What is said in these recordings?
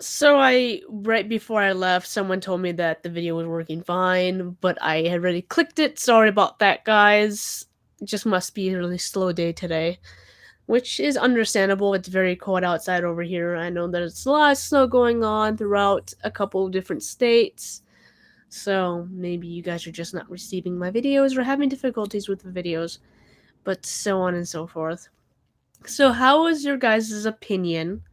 So I right before I left, someone told me that the video was working fine, but I had already clicked it. Sorry about that, guys. It just must be a really slow day today, which is understandable. It's very cold outside over here. I know there's a lot of snow going on throughout a couple of different states. So maybe you guys are just not receiving my videos or having difficulties with the videos, but so on and so forth. So how is your guys' opinion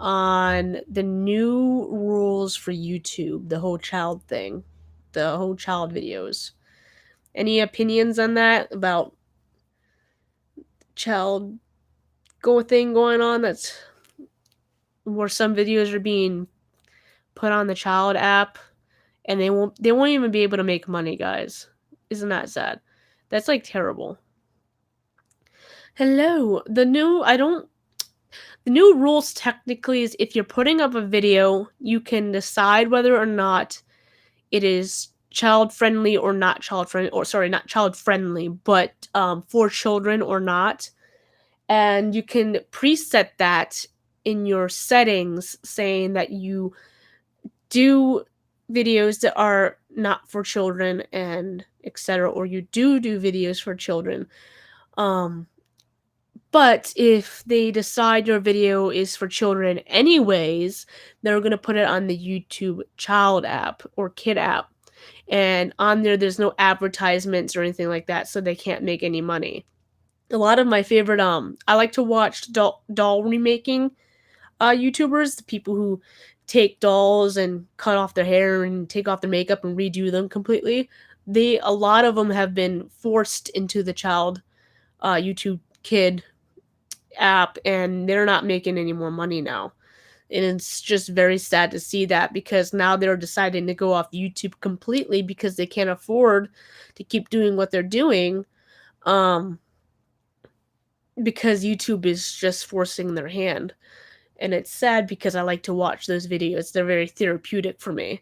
on the new rules for YouTube, the whole child thing, the whole child videos? Any opinions on that about child thing going on that's where some videos are being put on the child app and they won't even be able to make money, guys. Isn't that sad? That's like terrible. Hello. The new rules technically is if you're putting up a video, you can decide whether or not it is child friendly or not child friendly, or sorry, not child friendly, but for children or not. And you can preset that in your settings saying that you do videos that are not for children and etc., or you do videos for children. um but if they decide your video is for children anyways, they're going to put it on the YouTube child app or kid app, and on there's no advertisements or anything like that, so they can't make any money. A lot of my favorite I like to watch doll remaking YouTubers, the people who take dolls and cut off their hair and take off their makeup and redo them completely. A lot of them have been forced into the child YouTube kid app, and they're not making any more money now. And it's just very sad to see that, because now they're deciding to go off YouTube completely because they can't afford to keep doing what they're doing. Um, because YouTube is just forcing their hand. And it's sad because I like to watch those videos. They're very therapeutic for me.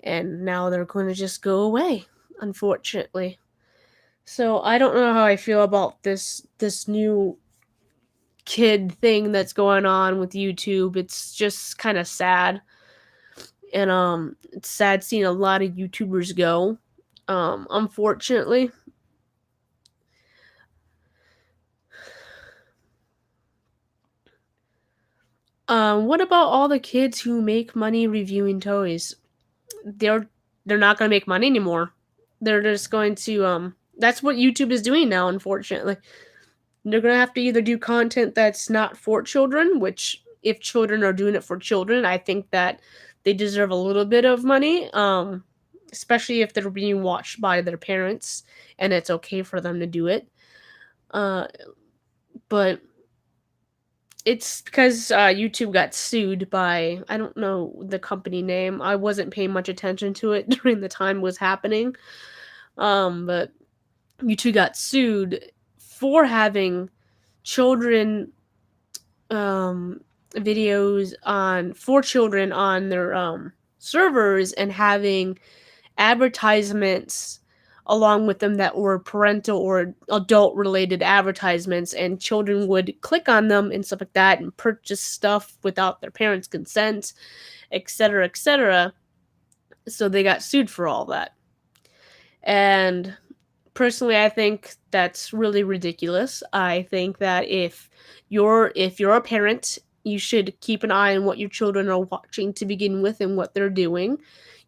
And now they're going to just go away, unfortunately. So I don't know how I feel about this new kid thing that's going on with YouTube. It's just kind of sad. And it's sad seeing a lot of YouTubers go. Unfortunately. What about all the kids who make money reviewing toys? They're they're not going to make money anymore. They're just going to that's what YouTube is doing now, unfortunately. They're going to have to either do content that's not for children, which if children are doing it for children, I think that they deserve a little bit of money, especially if they're being watched by their parents and it's okay for them to do it. Uh, but it's because YouTube got sued by, I don't know the company name. I wasn't paying much attention to it during the time it was happening. But YouTube got sued for having children videos on for children on their servers, and having advertisements along with them that were parental or adult related advertisements, and children would click on them and stuff like that and purchase stuff without their parents' consent, etc., etc. So they got sued for all that. And personally, I think that's really ridiculous. I think that if you're a parent, you should keep an eye on what your children are watching to begin with and what they're doing.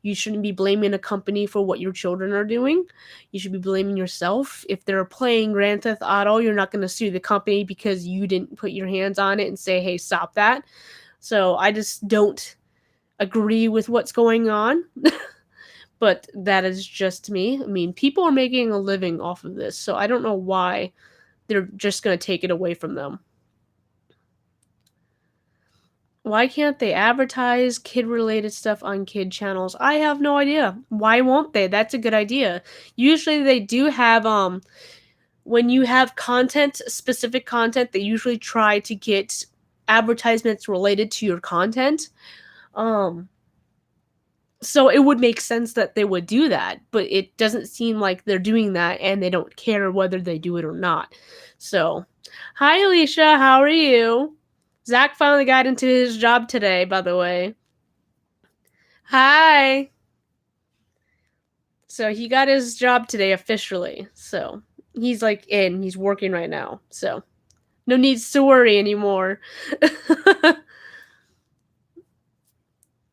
You shouldn't be blaming a company for what your children are doing. You should be blaming yourself. If they're playing Grand Theft Auto, you're not going to sue the company because you didn't put your hands on it and say, "Hey, stop that." So I just don't agree with what's going on. But that is just me. I mean, people are making a living off of this, so I don't know why they're just going to take it away from them. Why can't they advertise kid related stuff on kid channels? I have no idea. Why won't they? That's a good idea. Usually they do have when you have content, specific content, they usually try to get advertisements related to your content. Um so it would make sense that they would do that, but it doesn't seem like they're doing that, and they don't care whether they do it or not. So, hi Alicia, how are you? Zach finally got into his job today, by the way. Hi. So he got his job today officially. So he's like he's working right now. So no needs to worry anymore.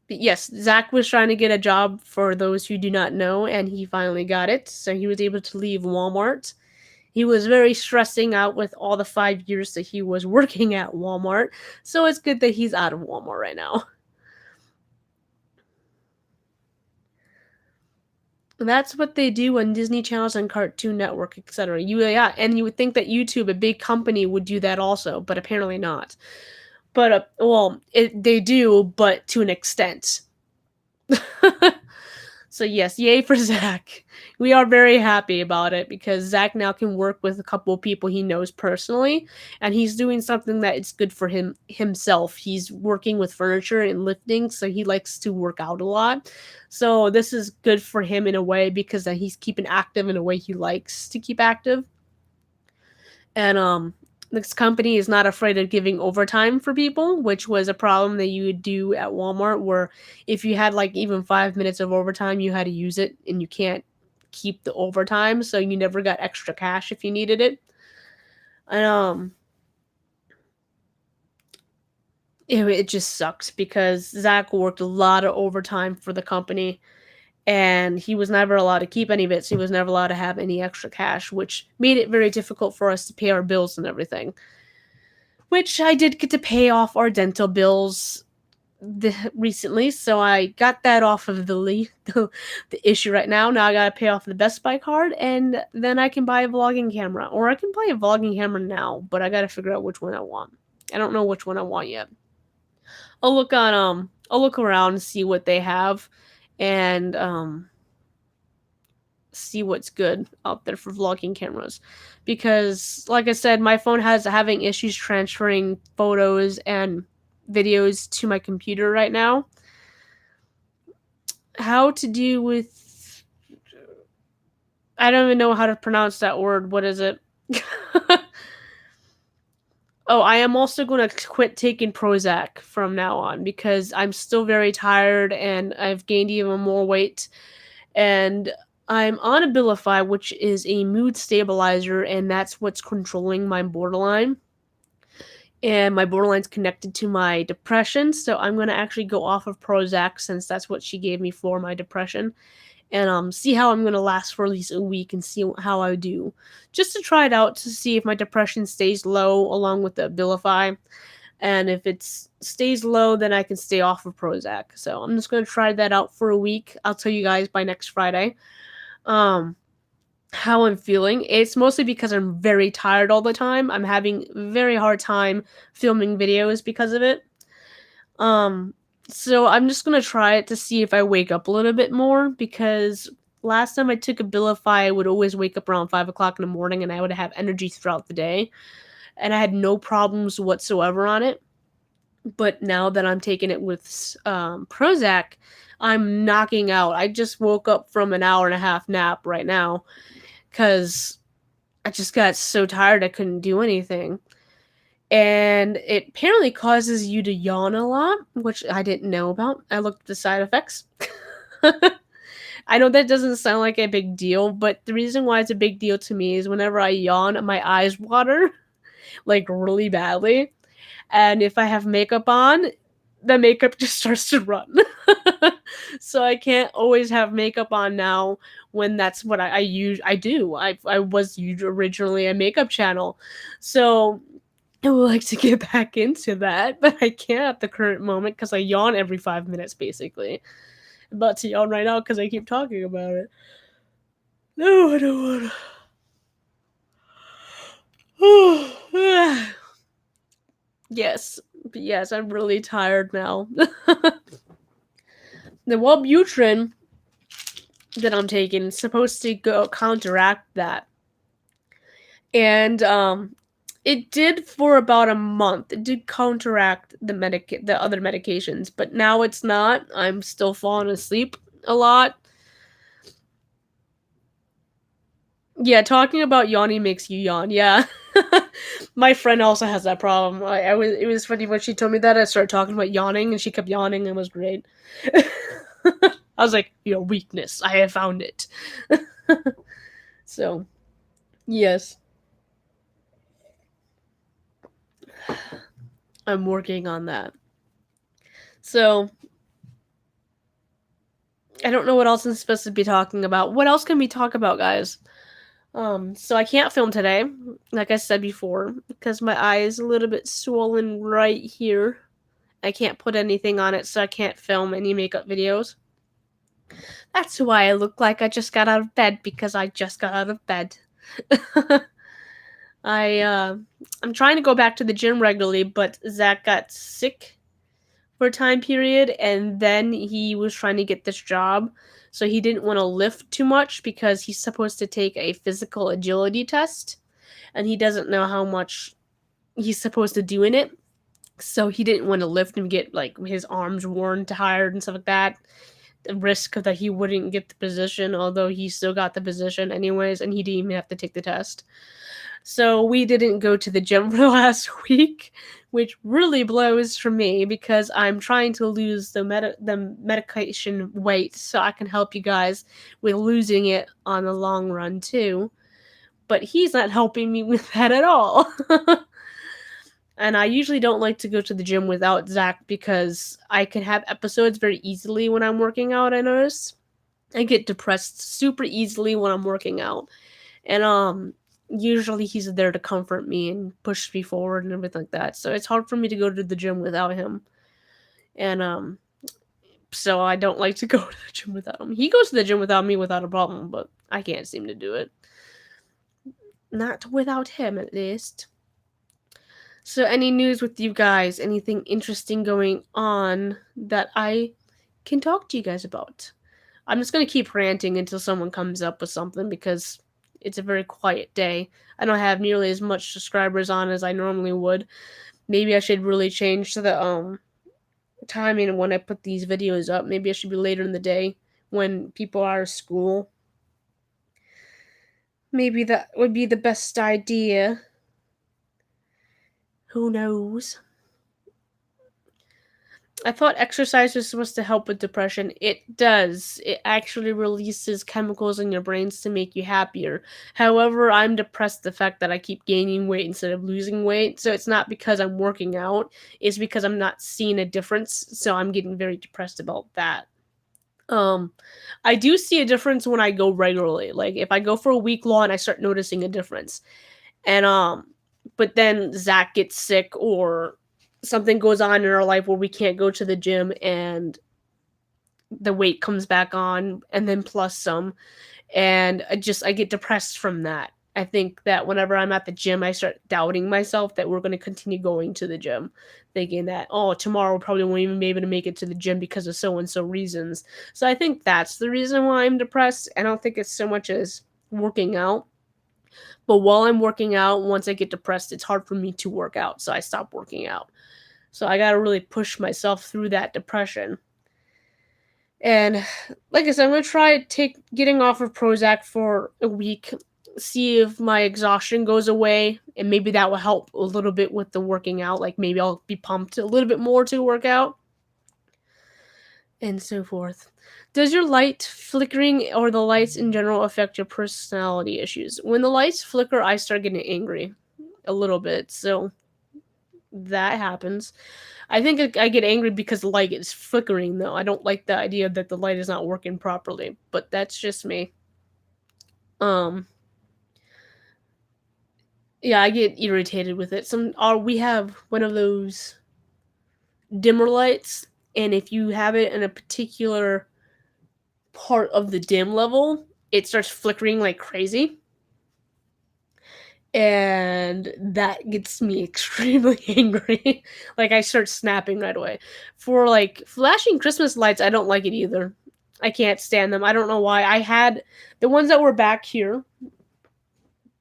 But yes, Zach was trying to get a job for those who do not know, and he finally got it. So he was able to leave Walmart. He was very stressing out with all the 5 years that he was working at Walmart. So it's good that he's out of Walmart right now. That's what they do on Disney channels and Cartoon Network, etc. Yeah, and you would think that YouTube, a big company, would do that also, but apparently not. But they do, but to an extent. So yes, yay for Zach. We are very happy about it because Zach now can work with a couple of people he knows personally, and he's doing something that is good for him himself. He's working with furniture and lifting, so he likes to work out a lot. So this is good for him in a way because he's keeping active in a way he likes to keep active. And this company is not afraid of giving overtime for people, which was a problem that you would do at Walmart, where if you had like even 5 minutes of overtime, you had to use it, and you can't keep the overtime, so you never got extra cash if you needed it. And it just sucked because Zach worked a lot of overtime for the company, and he was never allowed to keep any of it, so he was never allowed to have any extra cash, which made it very difficult for us to pay our bills and everything. Which I did get to pay off our dental bills recently, so I got that off of the issue right now. Now I gotta pay off the Best Buy card, and then I can buy a vlogging camera, or I can buy a vlogging camera now. But I gotta figure out which one I want. I don't know which one I want yet. I'll look around and see what they have, and see what's good out there for vlogging cameras, because like I said, my phone has having issues transferring photos and videos to my computer right now. How to do with, I don't even know how to pronounce that word. What is it? Oh, I am also going to quit taking Prozac from now on because I'm still very tired and I've gained even more weight. And I'm on Abilify, which is a mood stabilizer, and that's what's controlling my borderline. And my borderline's connected to my depression, so I'm gonna actually go off of Prozac since that's what she gave me for my depression, and see how I'm gonna last for at least a week and see how I do, just to try it out to see if my depression stays low along with the Abilify, and if it stays low, then I can stay off of Prozac. So I'm just gonna try that out for a week. I'll tell you guys by next Friday. Um, how I'm feeling. It's mostly because I'm very tired all the time. I'm having very hard time filming videos because of it. Um, so I'm just gonna try it to see if I wake up a little bit more, because last time I took Abilify, I would always wake up around 5 o'clock in the morning and I would have energy throughout the day. And I had no problems whatsoever on it. But now that I'm taking it with Prozac, I'm knocking out. I just woke up from an hour and a half nap right now because I just got so tired I couldn't do anything. And it apparently causes you to yawn a lot, which I didn't know about. I looked at the side effects. I know that doesn't sound like a big deal, but the reason why it's a big deal to me is whenever I yawn, my eyes water like really badly. And if I have makeup on, the makeup just starts to run. So I can't always have makeup on now when that's what I do. I was originally a makeup channel. So I would like to get back into that, but I can't at the current moment because I yawn every 5 minutes basically. I'm about to yawn right now because I keep talking about it. No, I don't want to. Yes, but yes, I'm really tired now. The Wellbutrin that I'm taking is supposed to go counteract that. And it did for about a month. It did counteract the other medications, but now it's not. I'm still falling asleep a lot. Yeah, talking about yawning makes you yawn, yeah. My friend also has that problem. I was it was funny when she told me that, I started talking about yawning, and she kept yawning, and it was great. I was like, "Your weakness, I have found it." So, yes, I'm working on that. So, I don't know what else I'm supposed to be talking about. What else can we talk about, guys? So I can't film today, like I said before, because my eye is a little bit swollen right here. I can't put anything on it, so I can't film any makeup videos. That's why I look like I just got out of bed, because I just got out of bed. I I'm trying to go back to the gym regularly, but Zach got sick for a time period, and then he was trying to get this job, so he didn't want to lift too much because he's supposed to take a physical agility test, and he doesn't know how much he's supposed to do in it. So he didn't want to lift and get like his arms worn tired and stuff like that. The risk of that he wouldn't get the position, although he still got the position anyways, and he didn't even have to take the test. So we didn't go to the gym for the last week, which really blows for me because I'm trying to lose the medication weight so I can help you guys with losing it on the long run too. But he's not helping me with that at all. And I usually don't like to go to the gym without Zach because I can have episodes very easily when I'm working out, I notice. I get depressed super easily when I'm working out. And usually he's there to comfort me and push me forward and everything like that. So it's hard for me to go to the gym without him. And so I don't like to go to the gym without him. He goes to the gym without me without a problem, but I can't seem to do it. Not without him at least. So, any news with you guys? Anything interesting going on that I can talk to you guys about? I'm just going to keep ranting until someone comes up with something because it's a very quiet day. I don't have nearly as much subscribers on as I normally would. Maybe I should really change to the timing when I put these videos up. Maybe I should be later in the day when people are at school. Maybe that would be the best idea. Who knows? I thought exercise was supposed to help with depression. It does. It actually releases chemicals in your brains to make you happier. However, I'm depressed the fact that I keep gaining weight instead of losing weight. So it's not because I'm working out, it's because I'm not seeing a difference. So I'm getting very depressed about that. Um I do see a difference when I go regularly. Like if I go for a week long, I start noticing a difference. And but then Zach gets sick or something goes on in our life where we can't go to the gym and the weight comes back on and then plus some, and I get depressed from that. I think that whenever I'm at the gym I start doubting myself that we're going to continue going to the gym, thinking that oh tomorrow probably won't even be able to make it to the gym because of so and so reasons. So I think that's the reason why I'm depressed. I don't think it's so much as working out. But while I'm working out, once I get depressed, it's hard for me to work out, so I stop working out. So I gotta really push myself through that depression. And like I said, I'm gonna try take getting off of Prozac for a week, see if my exhaustion goes away, and maybe that will help a little bit with the working out. Like maybe I'll be pumped a little bit more to work out, and so forth. Does your light flickering or the lights in general affect your personality issues? When the lights flicker, I start getting angry a little bit. So that happens. I think I get angry because the light is flickering, though. I don't like the idea that the light is not working properly, but that's just me. Um, yeah, I get irritated with it. We have one of those dimmer lights, and if you have it in a particular part of the dim level, it starts flickering like crazy. And that gets me extremely angry. Like I start snapping right away. For like flashing Christmas lights, I don't like it either. I can't stand them. I don't know why. I had the ones that were back here.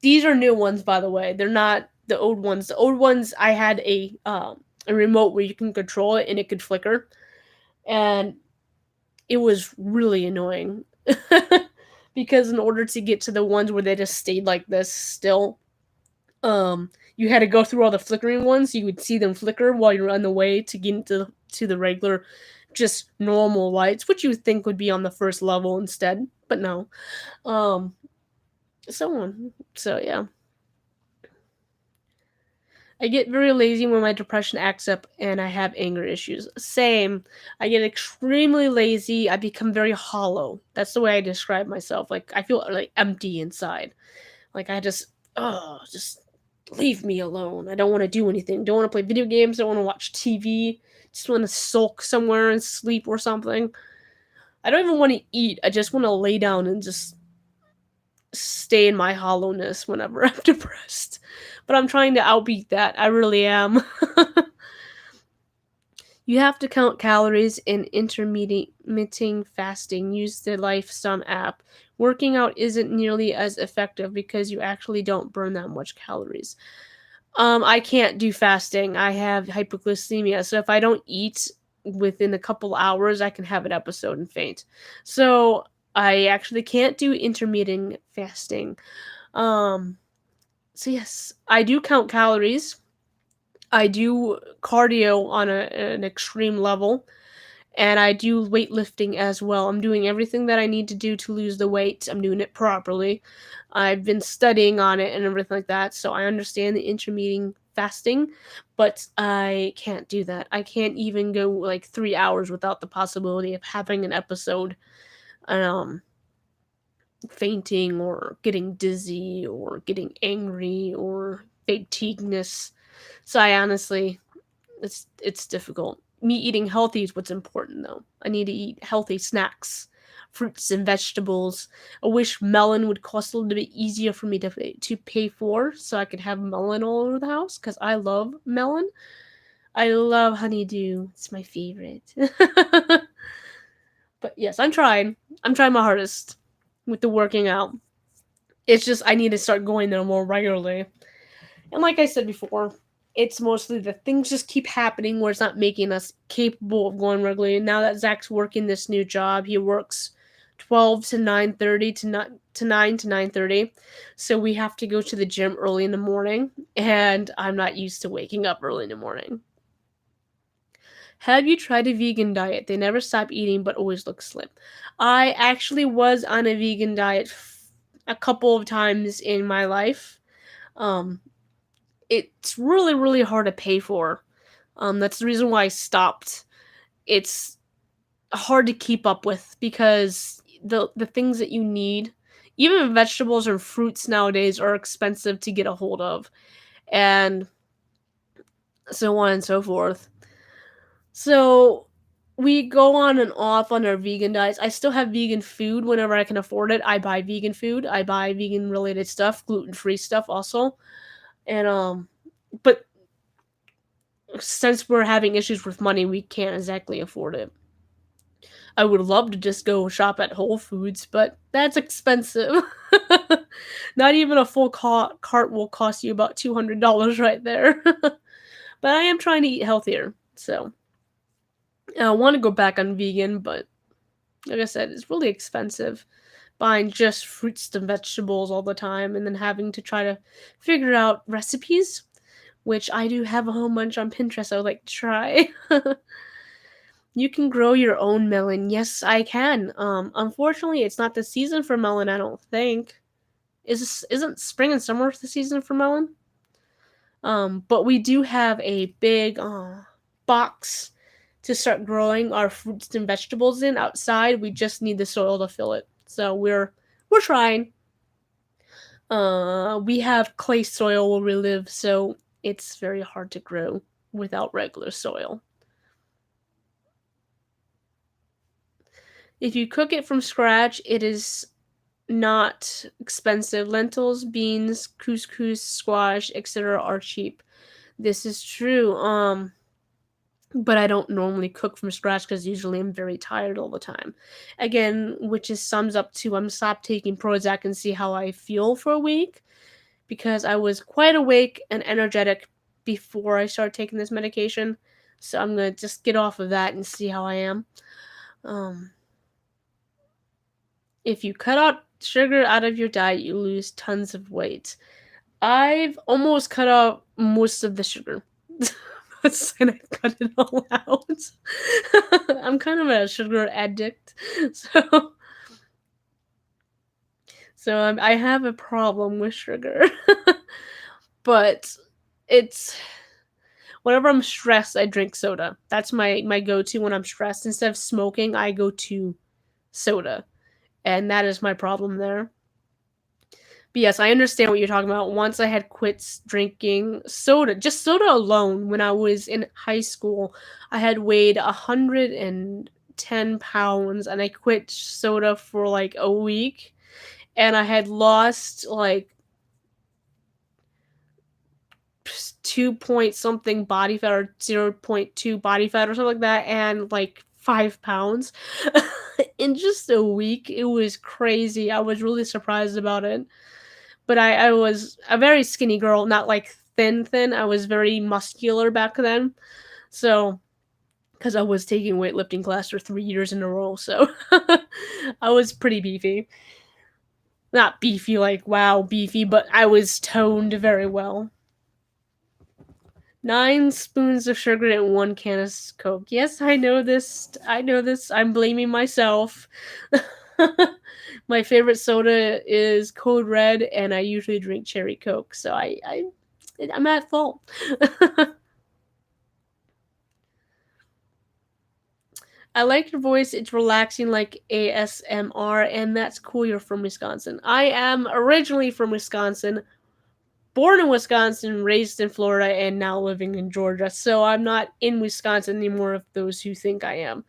These are new ones, by the way. They're not the old ones. The old ones, I had a remote where you can control it and it could flicker, and it was really annoying. because in order to get to the ones where they just stayed like this still, you had to go through all the flickering ones. You would see them flicker while you're on the way to get to the regular, just normal lights, which you would think would be on the first level instead, but no. Um, so on. So yeah. I get very lazy when my depression acts up and I have anger issues. Same. I get extremely lazy. I become very hollow. That's the way I describe myself. Like I feel like empty inside. Like I just leave me alone. I don't want to do anything. Don't want to play video games. Don't want to watch TV. Just want to sulk somewhere and sleep or something. I don't even want to eat. I just want to lay down and just stay in my hollowness whenever I'm depressed. But I'm trying to outbeat that. I really am. You have to count calories in intermittent fasting. Use the Lifesum app. Working out isn't nearly as effective because you actually don't burn that much calories. I can't do fasting. I have hypoglycemia, so if I don't eat within a couple hours, I can have an episode and faint. So I actually can't do intermittent fasting. Um, so yes, I do count calories. I do cardio on an extreme level, and I do weightlifting as well. I'm doing everything that I need to do to lose the weight. I'm doing it properly. I've been studying on it and everything like that, so I understand the intermittent fasting, but I can't do that. I can't even go like 3 hours without the possibility of having an episode, um, fainting or getting dizzy or getting angry or fatigueness. So I honestly, it's difficult. Me eating healthy is what's important though. I need to eat healthy snacks, fruits and vegetables. I wish melon would cost a little bit easier for me to pay for, so I could have melon all over the house because I love melon. I love honeydew. It's my favorite. But yes, I'm trying. I'm trying my hardest with the working out. It's just I need to start going there more regularly. And like I said before, it's mostly the things just keep happening where it's not making us capable of going regularly. Now that Zach's working this new job, he works 12 to 9:30 to not to 9 to 9:30. So we have to go to the gym early in the morning, and I'm not used to waking up early in the morning. Have you tried a vegan diet? They never stop eating but always look slim. I actually was on a vegan diet a couple of times in my life. Um, it's really, really hard to pay for. That's the reason why I stopped. It's hard to keep up with because the things that you need, even vegetables or fruits nowadays, are expensive to get a hold of, and so on and so forth. So we go on and off on our vegan diets. I still have vegan food whenever I can afford it. I buy vegan food. I buy vegan related stuff, gluten free stuff also, and but since we're having issues with money, we can't exactly afford it. I would love to just go shop at Whole Foods, but that's expensive. Not even a full cart will cost you about $200 right there. But I am trying to eat healthier, so I want to go back on vegan, but like I said, it's really expensive buying just fruits and vegetables all the time and then having to try to figure out recipes, which I do have a whole bunch on Pinterest I would like to try. You can grow your own melon. Yes, I can. Unfortunately, it's not the season for melon, I don't think. Isn't spring and summer the season for melon? But we do have a big box to start growing our fruits and vegetables in outside. We just need the soil to fill it. So we're trying. We have clay soil where we live, so it's very hard to grow without regular soil. If you cook it from scratch, it is not expensive. Lentils, beans, couscous, squash, etc. are cheap. This is true. But I don't normally cook from scratch because usually I'm very tired all the time. Again, which is sums up to I'm stop taking Prozac and see how I feel for a week because I was quite awake and energetic before I started taking this medication. So I'm gonna just get off of that and see how I am. Um, if you cut out sugar out of your diet, you lose tons of weight. I've almost cut out most of the sugar. And I cut it all out. I'm kind of a sugar addict, so I have a problem with sugar. But it's whenever I'm stressed, I drink soda. That's my go-to when I'm stressed. Instead of smoking, I go to soda, and that is my problem there. But yes, I understand what you're talking about. Once I had quit drinking soda, just soda alone, when I was in high school, I had weighed 110 pounds, and I quit soda for like a week, and I had lost like 2 point something body fat or 0.2 body fat or something like that, and like 5 pounds in just a week. It was crazy. I was really surprised about it. But I was a very skinny girl, not like thin. I was very muscular back then. So, because I was taking weightlifting class for 3 years in a row, so I was pretty beefy. Not beefy like wow beefy, but I was toned very well. 9 spoons of sugar in 1 can of Coke. Yes, I know this. I know this. I'm blaming myself. My favorite soda is Code Red, and I usually drink Cherry Coke, so I'm at fault. I like your voice. It's relaxing like ASMR, and that's cool. You're from Wisconsin. I am originally from Wisconsin, born in Wisconsin, raised in Florida, and now living in Georgia. So I'm not in Wisconsin anymore of those who think I am.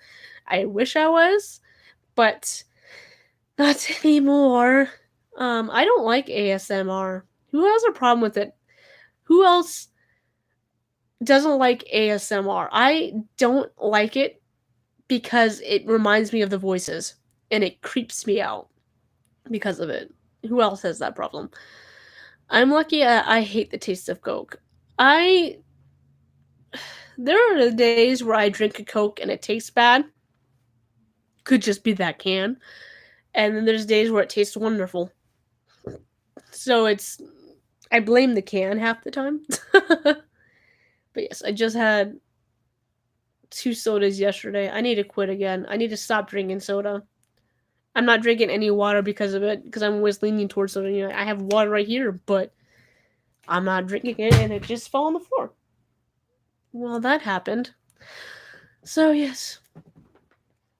I wish I was, but not anymore. I don't like ASMR. Who has a problem with it? Who else doesn't like ASMR? I don't like it because it reminds me of the voices and it creeps me out because of it. Who else has that problem? I'm lucky I hate the taste of Coke. I There are the days where I drink a Coke and it tastes bad. Could just be that can. And then there's days where it tastes wonderful. So I blame the can half the time. But yes, I just had 2 sodas yesterday. I need to quit again. I need to stop drinking soda. I'm not drinking any water because of it, because I'm always leaning towards soda. You know, I have water right here, but I'm not drinking it, and it just fell on the floor. Well, that happened. So yes,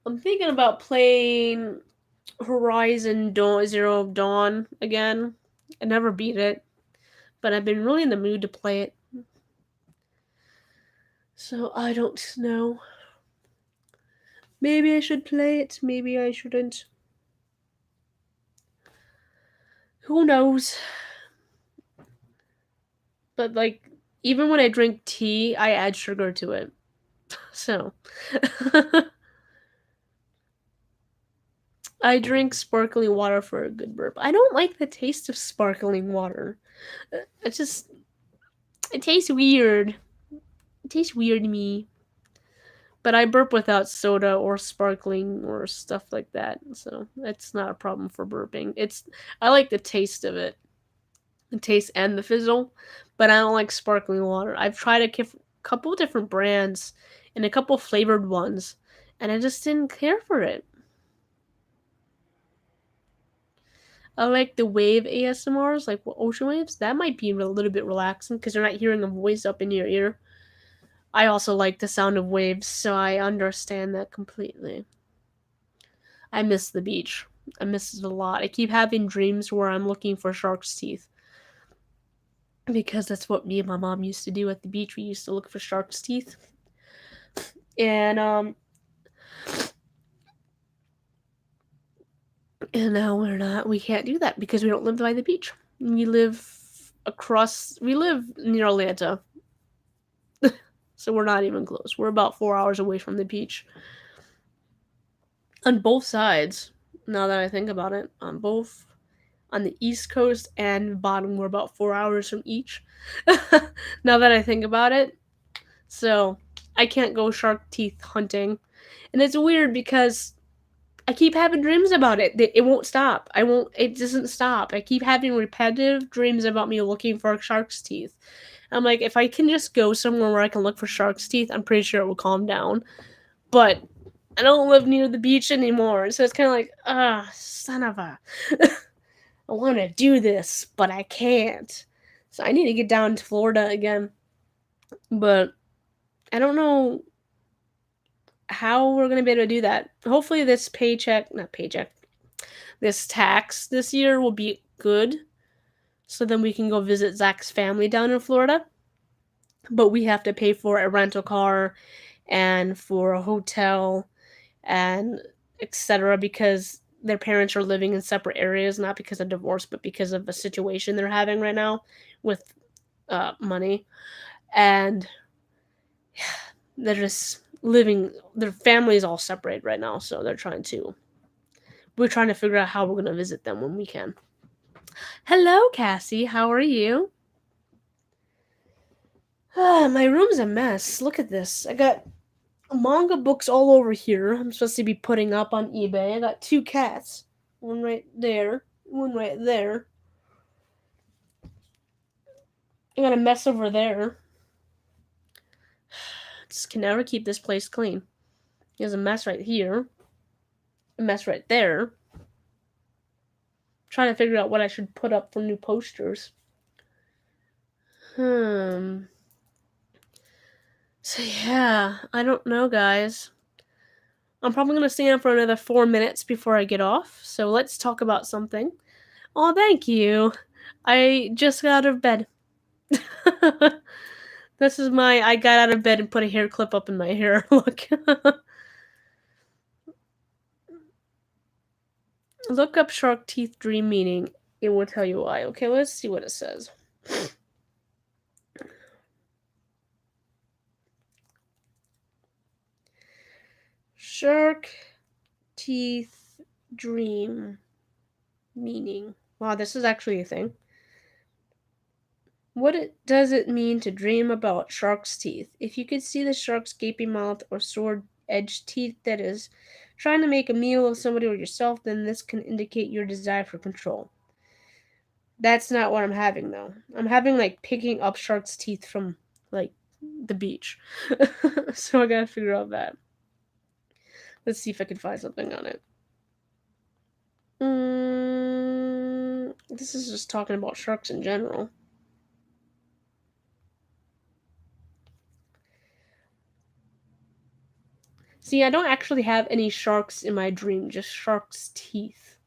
I'm thinking about playing Horizon Zero Dawn again. I never beat it, but I've been really in the mood to play it. So I don't know. Maybe I should play it, maybe I shouldn't. Who knows? But like, even when I drink tea, I add sugar to it. So I drink sparkling water for a good burp. I don't like the taste of sparkling water. It just it tastes weird. It tastes weird to me. But I burp without soda or sparkling or stuff like that, so it's not a problem for burping. I like the taste of it, the taste and the fizzle, but I don't like sparkling water. I've tried couple different brands and a couple flavored ones, and I just didn't care for it. I like the wave ASMRs, like ocean waves. That might be a little bit relaxing because you're not hearing a voice up in your ear. I also like the sound of waves, so I understand that completely. I miss the beach. I miss it a lot. I keep having dreams where I'm looking for shark's teeth. Because that's what me and my mom used to do at the beach. We used to look for shark's teeth. And now we can't do that because we don't live by the beach. We live near Atlanta. So we're not even close. We're about 4 hours away from the beach. On both sides, now that I think about it, on the East Coast and bottom, we're about 4 hours from each. Now that I think about it. So I can't go shark teeth hunting. And it's weird because I keep having dreams about it. It won't stop. It doesn't stop. I keep having repetitive dreams about me looking for shark's teeth. I'm like, if I can just go somewhere where I can look for shark's teeth, I'm pretty sure it will calm down. But I don't live near the beach anymore, so it's kind of like, son of a. I want to do this, but I can't. So I need to get down to Florida again. But I don't know how we're going to be able to do that. Hopefully, this this tax this year will be good. So then we can go visit Zach's family down in Florida. But we have to pay for a rental car and for a hotel and etc. because their parents are living in separate areas, not because of divorce, but because of the situation they're having right now with money. And they're just living, their family is all separated right now, so we're trying to figure out how we're going to visit them when we can. Hello, Cassie. How are you? My room's a mess. Look at this. I got manga books all over here. I'm supposed to be putting up on eBay. I got 2 cats. One right there. One right there. I got a mess over there. Just can never keep this place clean. There's a mess right here. A mess right there. Trying to figure out what I should put up for new posters. So yeah, I don't know, guys. I'm probably going to stay on for another 4 minutes before I get off. So let's talk about something. Oh, thank you. I just got out of bed. This is I got out of bed and put a hair clip up in my hair. Look. Look up shark teeth dream meaning. It will tell you why. Okay, let's see what it says. Shark teeth dream meaning. Wow, this is actually a thing. Does it mean to dream about shark's teeth? If you could see the shark's gaping mouth or sword-edged teeth that is trying to make a meal of somebody or yourself, then this can indicate your desire for control. That's not what I'm having, though. I'm having, like, picking up shark's teeth from, like, the beach. So I gotta figure out that. Let's see if I can find something on it. This is just talking about sharks in general. See, I don't actually have any sharks in my dream, just shark's teeth.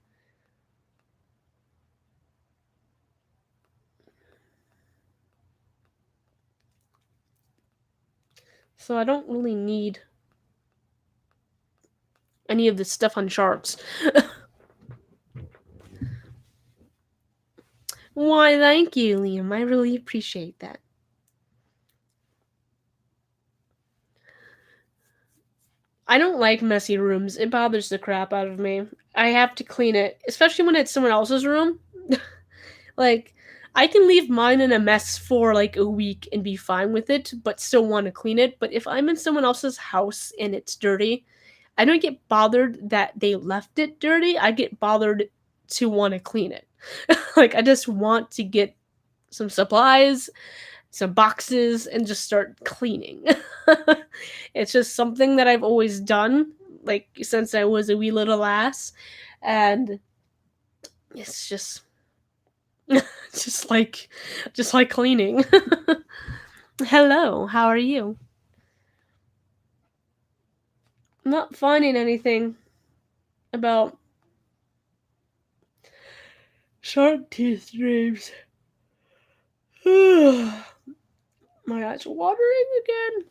So I don't really need any of this stuff on sharks. Why, thank you, Liam. I really appreciate that. I don't like messy rooms. It bothers the crap out of me. I have to clean it, especially when it's someone else's room. Like, I can leave mine in a mess for like a week and be fine with it, but still want to clean it. But if I'm in someone else's house and it's dirty, I don't get bothered that they left it dirty. I get bothered to want to clean it. Like, I just want to get some supplies, some boxes, and just start cleaning. It's just something that I've always done, like, since I was a wee little lass. And it's just just like cleaning. Hello, how are you? I'm not finding anything about shark teeth dreams. My eyes are watering again.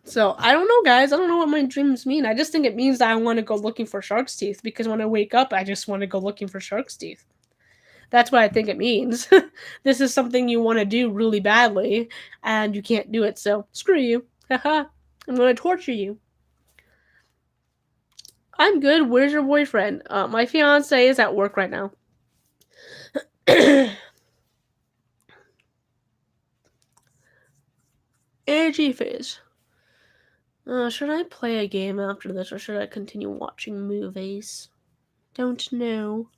So, I don't know, guys. I don't know what my dreams mean. I just think it means that I want to go looking for shark's teeth, because when I wake up, I just want to go looking for shark's teeth. That's what I think it means. This is something you want to do really badly, and you can't do it, so screw you. Haha. I'm going to torture you. I'm good. Where's your boyfriend? My fiance is at work right now. Energy phase. Should I play a game after this, or should I continue watching movies? Don't know.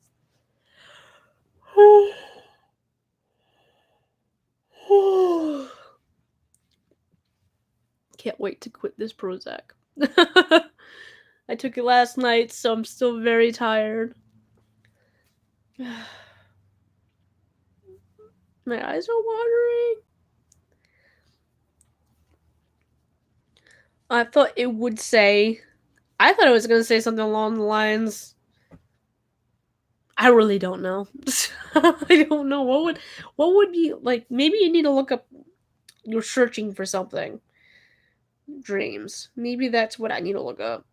Can't wait to quit this Prozac. I took it last night, so I'm still very tired. My eyes are watering. I thought it was gonna say something along the lines. I really don't know. I don't know what would be like. Maybe you need to look up. You're searching for something. Dreams. Maybe that's what I need to look up.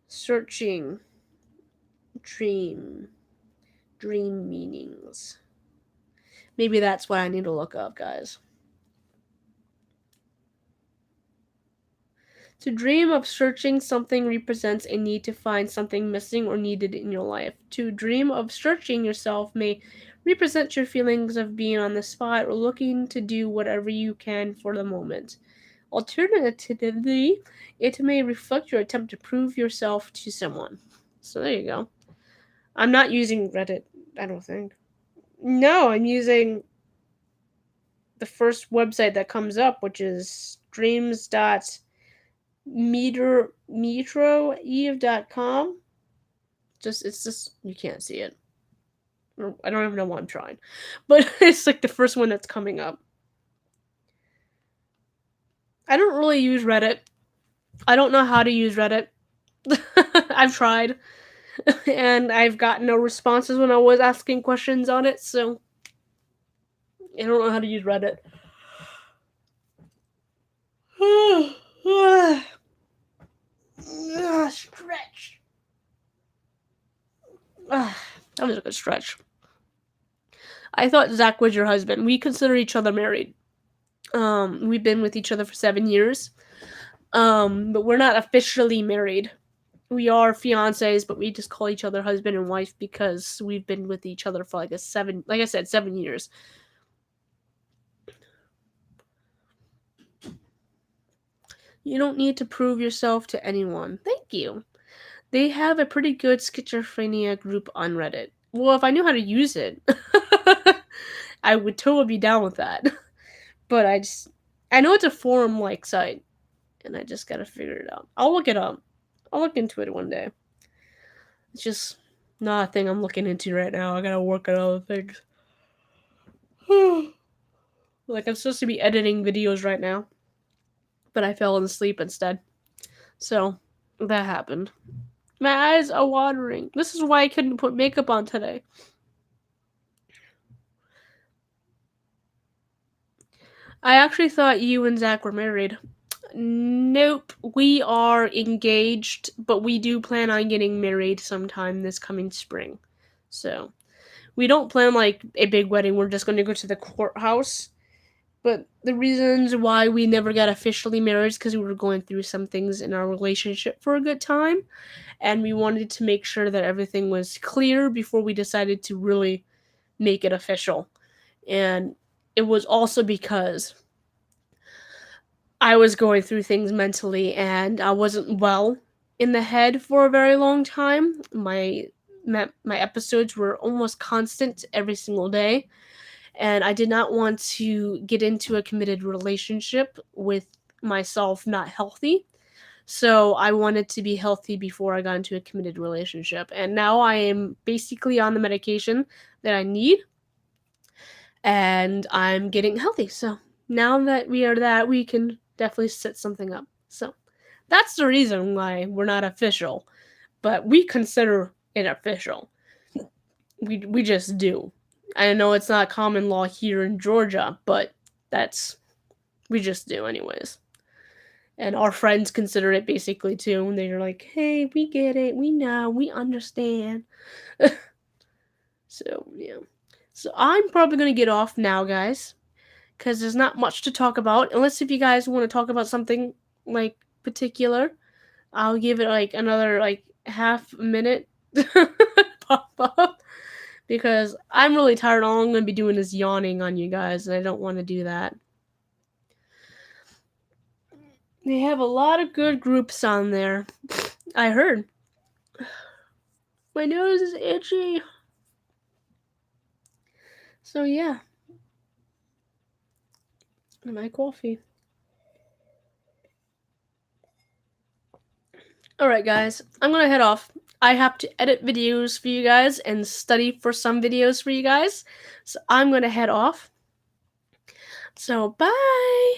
Searching. Dream. Dream meanings. Maybe that's what I need to look up, guys. To dream of searching something represents a need to find something missing or needed in your life. To dream of searching yourself may represent your feelings of being on the spot or looking to do whatever you can for the moment. Alternatively, it may reflect your attempt to prove yourself to someone. So there you go. I'm not using Reddit, I don't think. No, I'm using the first website that comes up, which is dreams.metroeve.com. It's just you can't see it. I don't even know why I'm trying. But it's like the first one that's coming up. I don't really use Reddit. I don't know how to use Reddit. I've tried. And I've gotten no responses when I was asking questions on it, so I don't know how to use Reddit. Stretch. That was a good stretch. I thought Zach was your husband. We consider each other married. We've been with each other for 7 years. But we're not officially married. We are fiancés, but we just call each other husband and wife because we've been with each other for like I said, 7 years. You don't need to prove yourself to anyone. Thank you. They have a pretty good schizophrenia group on Reddit. Well, if I knew how to use it, I would totally be down with that. But I know it's a forum-like site, and I just gotta figure it out. I'll look it up. I'll look into it one day. It's just not a thing I'm looking into right now. I gotta work on other things. Like, I'm supposed to be editing videos right now, but I fell asleep instead. So, that happened. My eyes are watering. This is why I couldn't put makeup on today. I actually thought you and Zach were married. Nope. We are engaged, but we do plan on getting married sometime this coming spring. So, we don't plan like a big wedding. We're just going to go to the courthouse. But the reasons why we never got officially married is because we were going through some things in our relationship for a good time. And we wanted to make sure that everything was clear before we decided to really make it official. And it was also because I was going through things mentally and I wasn't well in the head for a very long time. My episodes were almost constant every single day, and I did not want to get into a committed relationship with myself not healthy. So I wanted to be healthy before I got into a committed relationship. And now I am basically on the medication that I need, and I'm getting healthy. So now that we can definitely set something up. So that's the reason why we're not official, but we consider it official. We just do. I know it's not common law here in Georgia, but we just do anyways. And our friends consider it basically too, and they're like, "Hey, we get it. We know. We understand." So, yeah. So I'm probably going to get off now, guys, cuz there's not much to talk about unless if you guys want to talk about something like particular. I'll give it like another like half a minute pop up because I'm really tired. All I'm going to be doing is yawning on you guys, and I don't want to do that. They have a lot of good groups on there. I heard. My nose is itchy. So yeah. My coffee. Alright guys, I'm gonna head off. I have to edit videos for you guys and study for some videos for you guys. So I'm gonna head off. So bye!